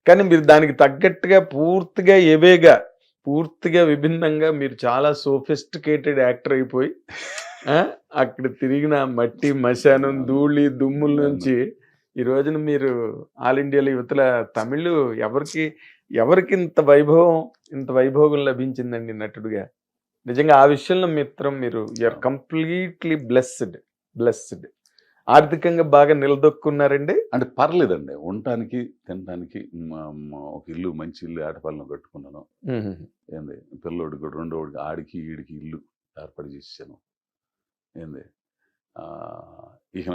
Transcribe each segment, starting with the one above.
కానీ మీరు దానికి తగ్గట్టుగా పూర్తిగా ఎవేగా, పూర్తిగా విభిన్నంగా మీరు చాలా సోఫిస్టికేటెడ్ యాక్టర్ అయిపోయి అక్కడ తిరిగిన మట్టి, మశానం, ధూళి, దుమ్ముల నుంచి ఈ రోజున మీరు ఆల్ ఇండియాలో యువతల తమిళ్ ఎవరికి ఇంత వైభోగం లభించిందండి నటుడుగా. నిజంగా ఆ విషయంలో మీరు యూఆర్ కంప్లీట్లీ బ్లెస్డ్. ఆర్థికంగా బాగా నిలదొక్కున్నారండి. అంటే పర్లేదండి, ఉండటానికి తినడానికి ఒక ఇల్లు, మంచి ఇల్లు ఆటపాలెంలో కట్టుకున్నాను. ఏంది పిల్లోడికి కూడా, రెండోడికి, ఆడికి ఈడికి ఇల్లు ఏర్పాటు చేసాను. ఏంది ఇక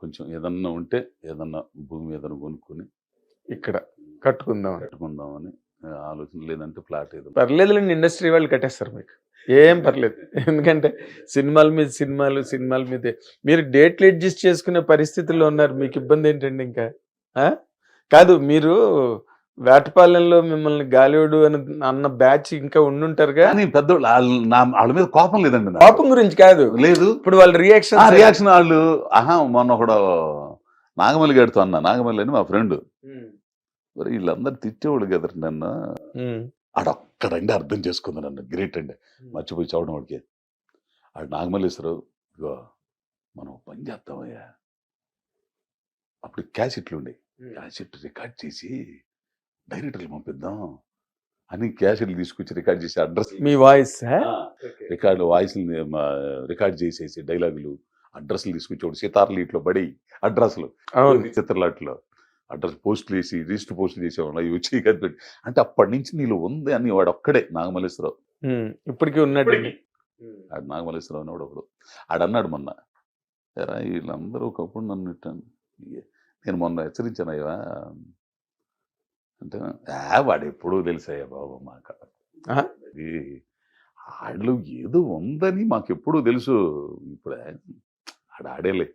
కొంచెం ఏదన్నా ఉంటే ఏదన్నా భూమి ఏదన్నా కొనుక్కొని ఇక్కడ కట్టుకుందామని ఆలోచన. లేదంటే ఫ్లాట్ ఏదో. పర్లేదులేండి, ఇండస్ట్రీ వాళ్ళు కట్టేస్తారు మీకు, ఏం పర్లేదు. ఎందుకంటే సినిమాల మీదే మీరు డేట్లు అడ్జస్ట్ చేసుకునే పరిస్థితుల్లో ఉన్నారు. మీకు ఇబ్బంది ఏంటండి ఇంకా? కాదు, మీరు వేటపాలెంలో మిమ్మల్ని గాలివుడు అన్న బ్యాచ్ ఇంకా ఉండుంటారుగా. కానీ పెద్దోళ్ళు వాళ్ళ మీద కోపం లేదండి. కోపం గురించి కాదు, లేదు. ఇప్పుడు వాళ్ళ రియాక్షన్ వాళ్ళు మొన్న ఒకడు నాగమల్లి గారితో అన్న, నాగమల్లి అని మా ఫ్రెండ్, వీళ్ళందరూ తిట్టేవాళ్ళు కదా నన్ను. ఆడొక్కడండి అర్థం చేసుకుంది నన్ను, గ్రేట్ అండి, మర్చిపోయి చవడం వాడికి. ఆడు నాగమల్లేశ్వరరావు, ఇగో మనం పని చేద్దామయ్యా, అప్పుడు క్యాసెట్లు ఉండే, క్యాసెట్ రికార్డ్ చేసి డైరెక్టర్లు పంపిద్దాం అని క్యాసెట్లు తీసుకొచ్చి రికార్డ్ చేసి అడ్రస్, మీ వాయిస్ వాయిస్ రికార్డ్ చేసేసి డైలాగులు అడ్రస్లు తీసుకొచ్చేవాడు. సీతార్లు ఇట్లో పడి అడ్రస్లు, చిత్రలాట్లో అడ్రస్ పోస్టులు వేసి రిజిస్టర్ పోస్టులు చేసేవాడు. అవి వచ్చి అంటే అప్పటి నుంచి నీళ్ళు ఉంది అని వాడు ఒక్కడే నాగమల్లేశ్వరరావు. ఇప్పటికీ ఉన్నాడు ఆడు నాగమల్లేశ్వరరావు అని ఒకడు. ఆడన్నాడు మొన్న, ఎరా వీళ్ళందరూ ఒకప్పుడు నన్ను ఇట్టాను, నేను మొన్న హెచ్చరించాను అయ్యా అంటే, వాడు ఎప్పుడూ తెలుసయ్యా బాబు మాకు, ఆడలో ఏదో ఉందని మాకు ఎప్పుడూ తెలుసు, ఇప్పుడు ఆడేలే.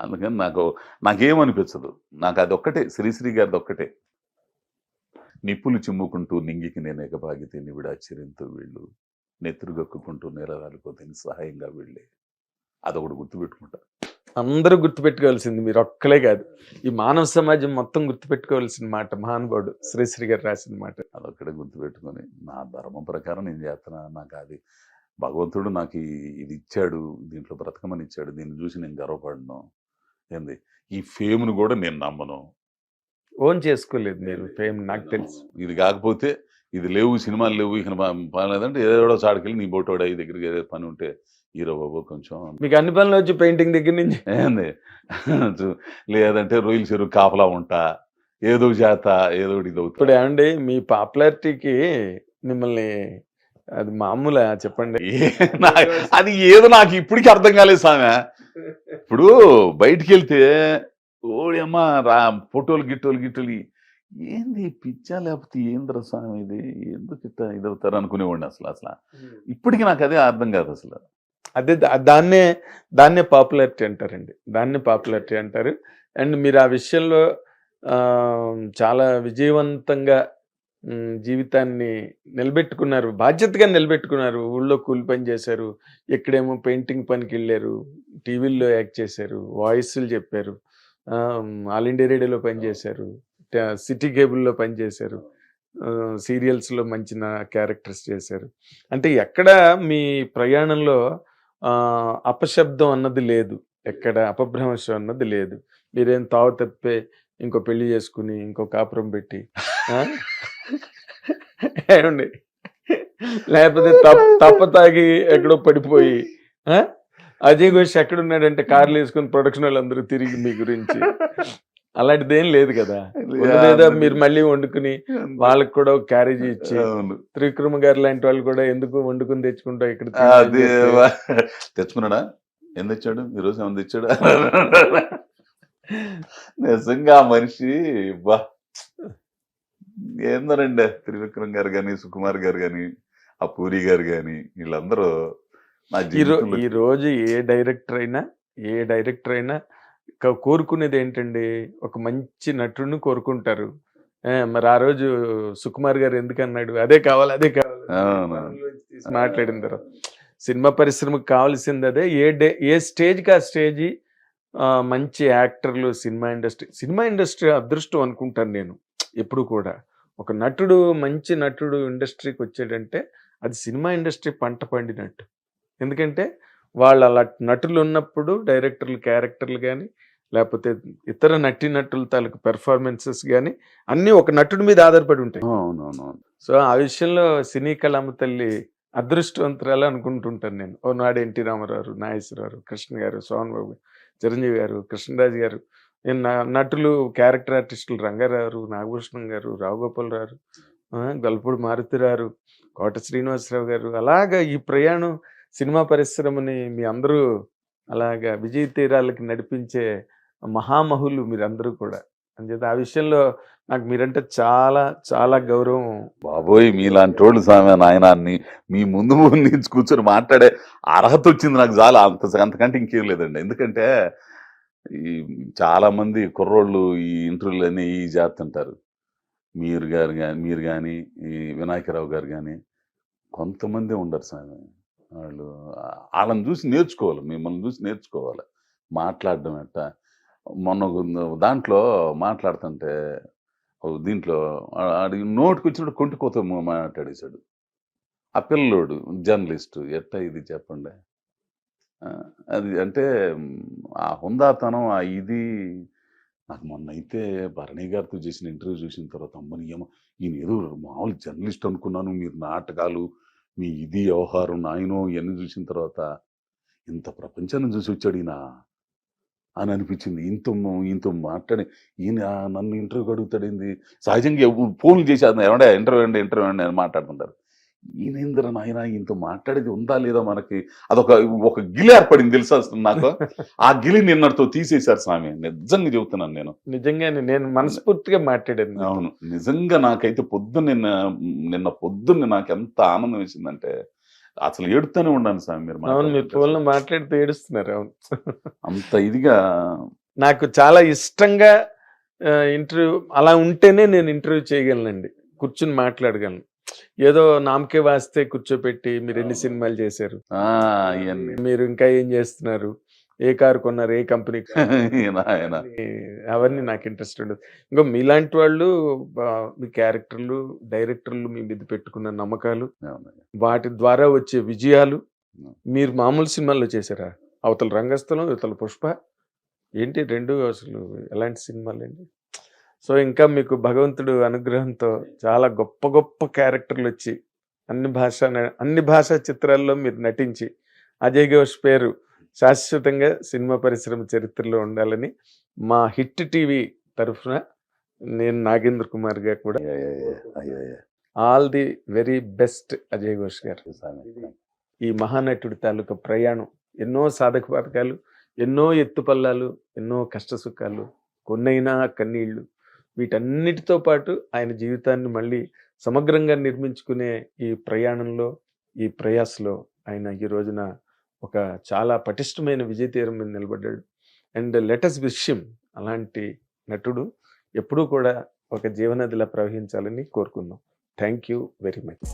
అందుకని నాకేమనిపించదు. నాకు అది ఒక్కటే, శ్రీశ్రీ గారిది ఒక్కటే, నిప్పులు చిమ్ముకుంటూ నింగికి నేను ఎగబాగితే నివిడ ఆశ్చర్యంతో వీళ్ళు, నెత్తురుగొక్కుంటూ నేలరాలిపోతే సహాయంగా వీళ్ళే. అదొకటి గుర్తుపెట్టుకుంటా. అందరూ గుర్తుపెట్టుకోవాల్సింది, మీరు ఒక్కలే కాదు, ఈ మానవ సమాజం మొత్తం గుర్తుపెట్టుకోవాల్సిన మాట, మహానుభావుడు శ్రీశ్రీ గారు రాసిన మాట. అదొక్కడే గుర్తుపెట్టుకొని నా ధర్మం ప్రకారం నేను చేస్తున్నా. నాకు అది భగవంతుడు నాకు ఇది ఇచ్చాడు, దీంట్లో బ్రతకమని ఇచ్చాడు, దీన్ని చూసి నేను గర్వపడను. ఏంది ఈ ఫేమ్ను కూడా నేను నమ్మను. ఓన్ చేసుకోలేదు మీరు ఫేమ్, నాకు తెలుసు. ఇది కాకపోతే ఇది లేవు, సినిమాలు లేవు, ఇక పని లేదంటే ఏదో చాటుకెళ్ళి నీ బోటోడా ఈ దగ్గరికి ఏదో పని ఉంటే హీరో బాబు కొంచెం మీకు అన్ని పనులు వచ్చి పెయింటింగ్ దగ్గర నుంచి ఏంది, లేదంటే రొయ్యల చెరువు కాపలా ఉంటా, ఏదో చేత ఏదో ఇది అవుతుంది. ఇప్పుడు ఏమండి మీ పాపులారిటీకి మిమ్మల్ని అది మామూలు చెప్పండి. అది ఏదో నాకు ఇప్పటికీ అర్థం కాలేదు సామె. ఇప్పుడు బయటికి వెళ్తే ఓడమ్మా ఫోటోలు గిట్టోలు ఏంది పిచ్చా, లేకపోతే ఏంద్ర స్వామి ఇది, ఎందుకు ఇట్లా ఇదవుతారు అనుకునేవాడిని. అసలు ఇప్పటికీ నాకు అదే అర్థం కాదు అసలు. అదే దాన్నే పాపులారిటీ అంటారండి, దాన్నే పాపులారిటీ అంటారు. అండ్ మీరు ఆ విషయంలో చాలా విజయవంతంగా జీవితాన్ని నిలబెట్టుకున్నారు, బాధ్యతగా నిలబెట్టుకున్నారు. ఊళ్ళో కూలి పని చేశారు, ఎక్కడేమో పెయింటింగ్ పనికి వెళ్ళారు, టీవీల్లో యాక్ట్ చేశారు, వాయిస్లు చెప్పారు, ఆల్ ఇండియా రేడియోలో పనిచేశారు, సిటీ కేబుల్లో పనిచేశారు, సీరియల్స్లో మంచి క్యారెక్టర్స్ చేశారు. అంటే ఎక్కడ మీ ప్రయాణంలో అపశబ్దం అన్నది లేదు, ఎక్కడ అపభ్రంశం అన్నది లేదు. మీరేం తావు తప్పే ఇంకో పెళ్లి చేసుకుని ఇంకో కాపురం పెట్టి ఏమండి, లేకపోతే తప్ప తాగి ఎక్కడో పడిపోయి అజయ్ ఘోష్ ఎక్కడున్నాడంటే కార్లు వేసుకుని ప్రొడక్షన్ వాళ్ళందరూ తిరిగి మీ గురించి, అలాంటిది ఏం లేదు కదా. ఏదో మీరు మళ్ళీ వండుకుని వాళ్ళకి కూడా ఒక క్యారేజీ ఇచ్చి, త్రివిక్రమ గారు లాంటి వాళ్ళు కూడా ఎందుకు వండుకుని తెచ్చుకుంటా ఇక్కడ తెచ్చుకున్నాడా, ఏం తెచ్చాడు ఈరోజు, ఏమన్నా తెచ్చాడా? నిజంగా ఆ మనిషి బా ఏందోనండి, త్రివిక్రమ్ గారు కానీ, సుకుమార్ గారు కానీ, ఆ పూరి గారు కానీ, వీళ్ళందరూ ఈ రోజు ఏ డైరెక్టర్ అయినా కోరుకునేది ఏంటండి, ఒక మంచి నటుడిని కోరుకుంటారు. మరి ఆ రోజు సుకుమార్ గారు ఎందుకన్నాడు, అదే కావాలి మాట్లాడిన తర్వాత సినిమా పరిశ్రమకు కావాల్సింది అదే. ఏ స్టేజ్కి ఆ స్టేజ్ మంచి యాక్టర్లు, సినిమా ఇండస్ట్రీ అదృష్టం అనుకుంటాను నేను. ఎప్పుడు కూడా. ఒక నటుడు, మంచి నటుడు ఇండస్ట్రీకి వచ్చాడంటే అది సినిమా ఇండస్ట్రీ పంట పండినట్టు. ఎందుకంటే వాళ్ళు అలా నటులు ఉన్నప్పుడు డైరెక్టర్లు, క్యారెక్టర్లు గాని, లేకపోతే ఇతర నటీనటుల తాలూకు పెర్ఫార్మెన్సెస్ గాని అన్నీ ఒక నటుడి మీద ఆధారపడి ఉంటాయి. అవునవునవును. సో, ఆ విషయంలో సినీ కళామ తల్లి అదృష్టవంతురాలు అనుకుంటుంటాను నేను. ఓనాడు ఎన్టీ రామారావు, నాగేశ్వరరావు, కృష్ణ గారు, సోహన్ బాబు, చిరంజీవి గారు, కృష్ణరాజు గారు, నేను నటులు, క్యారెక్టర్ ఆర్టిస్టులు రంగారావు, నాగభూషణం గారు, రావు గోపాలరావు, గొల్లపూడి మారుతిరావు, కోట శ్రీనివాసరావు గారు, అలాగా ఈ ప్రయాణం సినిమా పరిశ్రమని మీ అందరూ అలాగా విజయ తీరాలకి నడిపించే మహామహులు మీరందరూ కూడా. అంచేత ఆ విషయంలో నాకు మీరంటే చాలా చాలా గౌరవం. బాబోయ్! మీలాంటోళ్ళు స్వామి నాయన మీ ముందు నుంచి కూర్చొని మాట్లాడే అర్హత వచ్చింది నాకు చాలా. అంతకంటే ఇంకేం లేదండి. ఎందుకంటే ఈ చాలా మంది కుర్రోళ్ళు ఈ ఇంటర్వ్యూలని ఇవి చేస్తుంటారు. మీరు గాని, ఈ వినాయకరావు గారు గాని కొంతమందే ఉండరు స్వామి. వాళ్ళు ఆళ్ళని చూసి నేర్చుకోవాలి. మిమ్మల్ని చూసి నేర్చుకోవాలి. మాట్లాడడం ఎట్టా. మొన్న దాంట్లో మాట్లాడుతుంటే దీంట్లో ఆడి నోటికొచ్చినట్టు కొంటికోత మాట్లాడేశాడు. ఆ పిల్లోడు జర్నలిస్టు ఎట్టా ఇది చెప్పండి. అది అంటే ఆ హుందాతనం, ఆ ఇది నాకు మొన్నైతే భరణి గారితో చేసిన ఇంటర్వ్యూ చూసిన తర్వాత అమ్మని ఈయన ఏదో మామూలు జర్నలిస్ట్ అనుకున్నాను. మీరు నాటకాలు, మీ ఇది వ్యవహారం నాయనో ఇవన్నీ చూసిన తర్వాత ఇంత ప్రపంచాన్ని చూసి వచ్చాడు ఈయన అని అనిపించింది. ఈయనతో మాట్లాడి ఈయన నన్ను ఇంటర్వ్యూకి అడుగుతాడేంది, సహజంగా ఫోన్లు చేసి ఏమంటే ఇంటర్వ్యూ అండి అని మాట్లాడుతుంటారు. ఈయనేంద్ర నాయన ఈయనతో మాట్లాడేది ఉందా లేదా మనకి, ఒక గిలి ఏర్పడింది తెలుసా నాకు. ఆ గిలి నిన్నటితో తీసేశారు స్వామి. నిజంగా చెబుతున్నాను నేను. నిజంగానే నేను మనస్ఫూర్తిగా మాట్లాడాను. అవును, నిజంగా నాకైతే నిన్న పొద్దున్న నాకు ఎంత ఆనందం వేసిందంటే అసలు ఏడుతూనే ఉన్నాను స్వామి. అవును, మీరు ఫోన్లో మాట్లాడితే ఏడుస్తున్నారు. అవును, అంత ఇదిగా నాకు చాలా ఇష్టంగా ఇంటర్వ్యూ అలా ఉంటేనే నేను ఇంటర్వ్యూ చేయగలనండి, కూర్చుని మాట్లాడగలను. ఏదో నామకే వాస్తే కూర్చోపెట్టి మీరు ఎన్ని సినిమాలు చేశారు, మీరు ఇంకా ఏం చేస్తున్నారు, ఏ కారు కొన్నారు, ఏ కంపెనీ, అవన్నీ నాకు ఇంట్రెస్ట్ ఉండదు. ఇంకా మీలాంటి వాళ్ళు మీ క్యారెక్టర్లు, డైరెక్టర్లు మీ మీద పెట్టుకున్న నమ్మకాలు, వాటి ద్వారా వచ్చే విజయాలు. మీరు మామూలు సినిమాల్లో చేశారా? అవతల రంగస్థలం, ఇవతల పుష్ప, ఏంటి రెండు అసలు ఎలాంటి సినిమాలండి? సో ఇంకా మీకు భగవంతుడు అనుగ్రహంతో చాలా గొప్ప గొప్ప క్యారెక్టర్లు వచ్చి అన్ని భాషా చిత్రాల్లో మీరు నటించి అజయ్ ఘోష్ పేరు శాశ్వతంగా సినిమా పరిశ్రమ చరిత్రలో ఉండాలని మా హిట్ టీవీ తరఫున నేను నాగేంద్ర కుమార్ గారు కూడా all the very best Ajay Ghosh గారు. ఈ మహానటుడి తాలూకా ప్రయాణం ఎన్నో సాధక బాధకాలు, ఎన్నో ఎత్తుపల్లాలు, ఎన్నో కష్ట సుఖాలు, కొన్నైనా కన్నీళ్లు, వీటన్నిటితో పాటు ఆయన జీవితాన్ని మళ్ళీ సమగ్రంగా నిర్మించుకునే ఈ ప్రయాణంలో, ఈ ప్రయాసలో ఆయన ఈ రోజున ఒక చాలా పటిష్టమైన విజయ తీరం మీద నిలబడ్డాడు. అండ్ లెటస్ విష్ హిమ్ అలాంటి నటుడు ఎప్పుడూ కూడా ఒక జీవనదిలా ప్రవహించాలని కోరుకుందాం. Thank you very much.